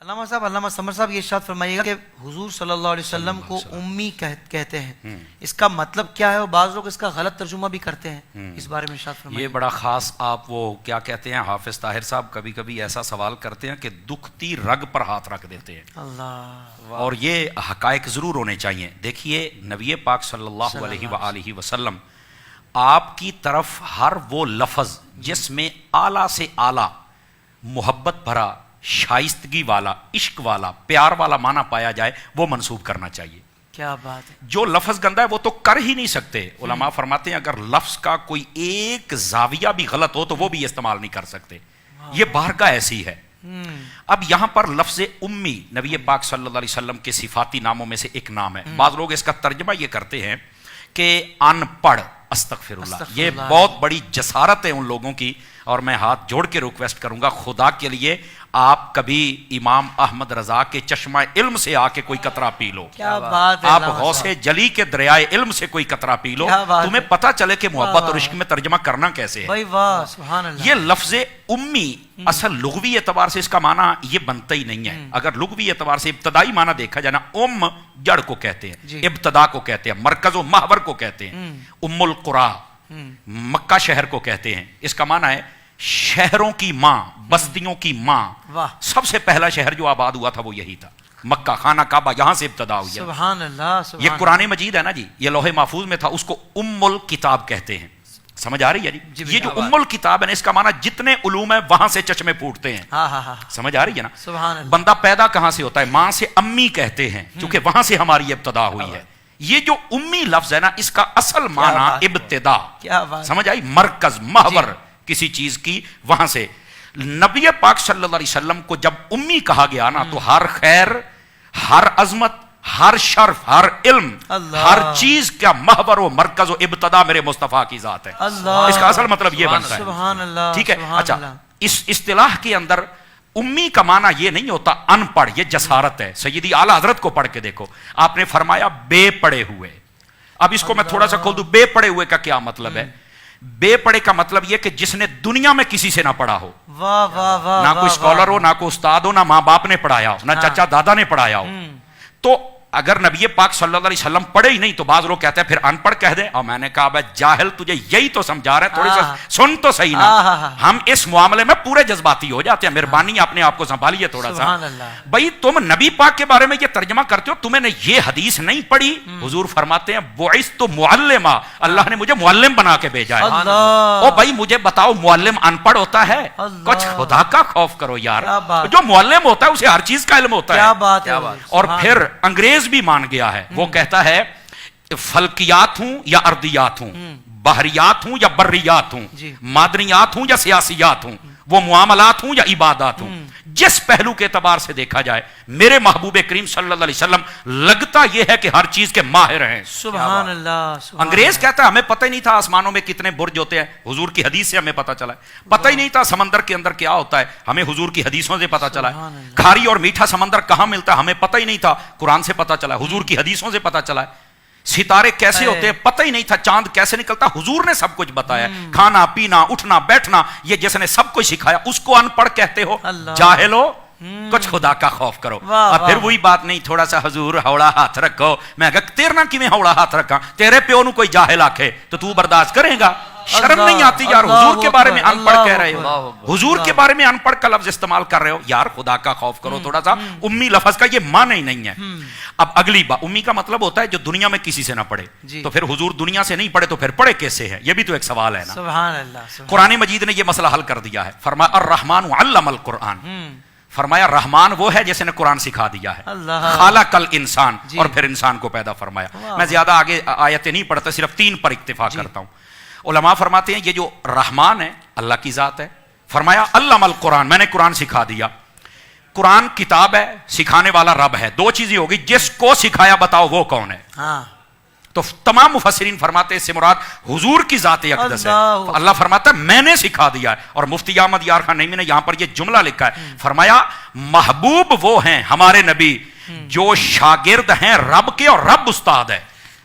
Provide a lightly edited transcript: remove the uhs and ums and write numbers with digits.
علامہ صاحب، علامہ سمر صاحب یہ ارشاد فرمائیے گا کہ حضور صلی اللہ علیہ وسلم کو امی کہتے ہیں، اس کا مطلب کیا ہے؟ اور بعض لوگ اس کا غلط ترجمہ بھی کرتے ہیں، اس بارے میں ارشاد فرمائیے۔ یہ بڑا خاص، آپ وہ کیا کہتے ہیں، حافظ طاہر صاحب کبھی کبھی ایسا سوال کرتے ہیں کہ دکھتی رگ پر ہاتھ رکھ دیتے ہیں، اللہ، اور یہ حقائق ضرور ہونے چاہیے۔ دیکھیے نبی پاک صلی اللہ علیہ وآلہ وسلم آپ کی طرف ہر وہ لفظ جس میں اعلیٰ سے اعلیٰ محبت بھرا، شائستگی والا، عشق والا، پیار والا معنی پایا جائے وہ منسوب کرنا چاہیے۔ کیا بات ہے! جو لفظ گندا ہے وہ تو کر ہی نہیں سکتے۔ علماء فرماتے ہیں اگر لفظ کا کوئی ایک زاویہ بھی غلط ہو تو وہ بھی استعمال نہیں کر سکتے، یہ بارگاہ ایسی ہے۔ اب یہاں پر لفظ امی نبی پاک صلی اللہ علیہ وسلم کے صفاتی ناموں میں سے ایک نام ہے۔ بعض لوگ اس کا ترجمہ یہ کرتے ہیں کہ ان پڑھ، استغفر اللہ۔ یہ بہت بڑی جسارت ہے ان لوگوں کی، اور میں ہاتھ جوڑ کے ریکویسٹ کروں گا خدا کے لیے آپ کبھی امام احمد رضا کے چشمہ علم سے آ کے کوئی قطرہ پی لو، کیا بات ہے! آپ غوث جلی کے دریائے علم سے کوئی قطرہ پی لو، تمہیں پتہ چلے کہ محبت اور عشق میں ترجمہ کرنا کیسے ہے۔ بھائی واہ، سبحان اللہ! یہ لفظ امی اصل لغوی اعتبار سے اس کا معنی یہ بنتا ہی نہیں ہے۔ اگر لغوی اعتبار سے ابتدائی معنی دیکھا جائے نا، جڑ کو کہتے ہیں، ابتدا کو کہتے ہیں، مرکز و محور کو کہتے ہیں، ام القرا مکہ شہر کو کہتے ہیں۔ اس کا معنی ہے شہروں کی ماں، بستیوں کی ماں۔ سب سے پہلا شہر جو آباد ہوا تھا وہ یہی تھا، مکہ، خانہ کعبہ، یہاں سے ابتدا ہوئی ہے۔ سبحان اللہ، یہ قرآن مجید ہے نا جی، یہ لوح محفوظ میں تھا، اس کو ام الکتاب کہتے ہیں۔ سمجھ آ رہی ہے جی؟ یہ جو ام الکتاب ہے نا، اس کا معنی جتنے علوم ہیں وہاں سے چشمے پھوٹتے ہیں۔ سمجھ آ رہی ہے نا؟ سبحان اللہ! بندہ پیدا کہاں سے ہوتا ہے؟ ماں سے امی کہتے ہیں، کیونکہ وہاں سے ہماری ابتدا ہوئی ہے۔ یہ جو امی لفظ ہے نا، اس کا اصل معنی ابتدا، سمجھ آئی؟ مرکز، محور کسی چیز کی، وہاں سے۔ نبی پاک صلی اللہ علیہ وسلم کو جب امی کہا گیا نا، تو ہر خیر، ہر عظمت، ہر شرف، ہر علم، ہر چیز کا محور و مرکز و ابتدا میرے مصطفیٰ کی ذات ہے۔ اس کا اصل مطلب یہ بنتا ہے۔ سبحان اللہ! ٹھیک ہے؟ اچھا، اس اصطلاح کے اندر امی کا معنی یہ نہیں ہوتا ان پڑھ، یہ جسارت ہے۔ سیدی اعلیٰ حضرت کو پڑھ کے دیکھو، آپ نے فرمایا بے پڑھے ہوئے۔ اب اس کو میں تھوڑا سا کھول دوں، بے پڑھے ہوئے کا کیا مطلب ہے؟ بے پڑھے کا مطلب یہ کہ جس نے دنیا میں کسی سے نہ پڑھا ہو، نہ کوئی اسکالر ہو، نہ کوئی استاد ہو، نہ ماں باپ نے پڑھایا ہو، نہ چچا دادا نے پڑھایا ہو۔ تو اگر نبی پاک صلی اللہ علیہ وسلم پڑھے ہی نہیں تو بعض لوگ کہتے ہیں پھر ان پڑھ کہہ دیں، اور میں نے کہا بھائی جاہل تجھے یہی تو سمجھا رہے ہیں، تھوڑی سا سن تو صحیح نا۔ ہم اس معاملے میں پورے جذباتی ہو جاتے ہیں، مہربانی اپنے آپ کو سنبھالیے تھوڑا سا۔ بھائی تم نبی پاک کے بارے میں یہ ترجمہ کرتے ہو، تمہیں نے یہ حدیث نہیں پڑھی؟ حضور فرماتے ہیں بعثت معلما، اللہ نے مجھے معلم بنا کے بھیجا ہے۔ او بھائی مجھے بتاؤ، معلم ان پڑھ ہوتا ہے؟ کچھ خدا کا خوف کرو یار، جو معلم ہوتا ہے اسے ہر چیز کا علم ہوتا ہے۔ اور پھر انگریز بھی مان گیا ہے، وہ کہتا ہے فلکیات ہوں یا ارضیات ہوں، بحریات ہوں یا بریات ہوں، معدنیات ہوں یا سیاسیات ہوں، وہ معاملات ہوں یا عبادات ہوں، جس پہلو کے اعتبار سے دیکھا جائے میرے محبوب کریم صلی اللہ علیہ وسلم لگتا یہ ہے کہ ہر چیز کے ماہر ہیں۔ سبحان اللہ! انگریز کہتا ہے ہمیں پتہ ہی نہیں تھا آسمانوں میں کتنے برج ہوتے ہیں، حضور کی حدیث سے ہمیں پتہ چلا ہے۔ پتہ ہی نہیں تھا سمندر کے اندر کیا ہوتا ہے، ہمیں حضور کی حدیثوں سے پتہ چلا ہے۔ کھاری اور میٹھا سمندر کہاں ملتا ہے، ہمیں پتہ ہی نہیں تھا، قرآن سے پتہ چلا ہے، حضور کی حدیثوں سے پتہ چلا ہے۔ ستارے کیسے ہوتے ہیں پتہ ہی نہیں تھا، چاند کیسے نکلتا، حضور نے سب کچھ بتایا۔ کھانا پینا اٹھنا بیٹھنا یہ جس نے سب کچھ سکھایا، اس کو ان پڑھ کہتے ہو؟ جاہل ہو، کچھ خدا کا خوف کرو۔ اور پھر وہی بات نہیں، تھوڑا سا حضور ہوڑا ہاتھ رکھو، میں کہا تیرے نہ کیویں ہوڑا ہاتھ رکھاں، تیرے پیو نو کوئی جاہل آکھے تو تو برداشت کرے گا؟ شرم نہیں آتی یار؟ حضور کے بارے میں ان پڑھ کہہ رہے ہو، حضور کے بارے میں ان پڑھ کا لفظ استعمال کر رہے ہو، یار خدا کا خوف کرو تھوڑا سا۔ امی لفظ کا یہ معنی ہی نہیں ہے۔ اب اگلی بات، امی کا مطلب ہوتا ہے جو دنیا میں کسی سے نہ پڑھے، تو پھر حضور دنیا سے نہیں پڑھے تو پھر پڑھے کیسے ہے؟ یہ بھی تو ایک سوال ہے نا۔ سبحان اللہ! قرآن مجید نے یہ مسئلہ حل کر دیا ہے، فرمایا الرحمن علم القرآن، فرمایا رحمان وہ ہے جس نے قرآن سکھا دیا ہے۔ خالق الانسان، اور پھر انسان کو پیدا فرمایا۔ میں زیادہ آگے آیتیں نہیں پڑھتا، صرف 3 پر اکتفا کرتا ہوں۔ علماء فرماتے ہیں یہ جو رحمان ہے اللہ کی ذات ہے، فرمایا علم القرآن، میں نے قرآن سکھا دیا۔ قرآن کتاب ہے، سکھانے والا رب ہے۔ 2 چیزیں ہوگی، جس کو سکھایا بتاؤ وہ کون ہے؟ تو تمام مفسرین فرماتے ہیں اس سے مراد حضور کی ذات اقدس ہے۔ اللہ فرماتا ہے میں نے سکھا دیا ہے، اور مفتی احمد یار خان نعیمی نے یہاں پر یہ جملہ لکھا ہے، فرمایا محبوب وہ ہیں ہمارے نبی جو شاگرد ہیں رب کے اور رب استاد ہے۔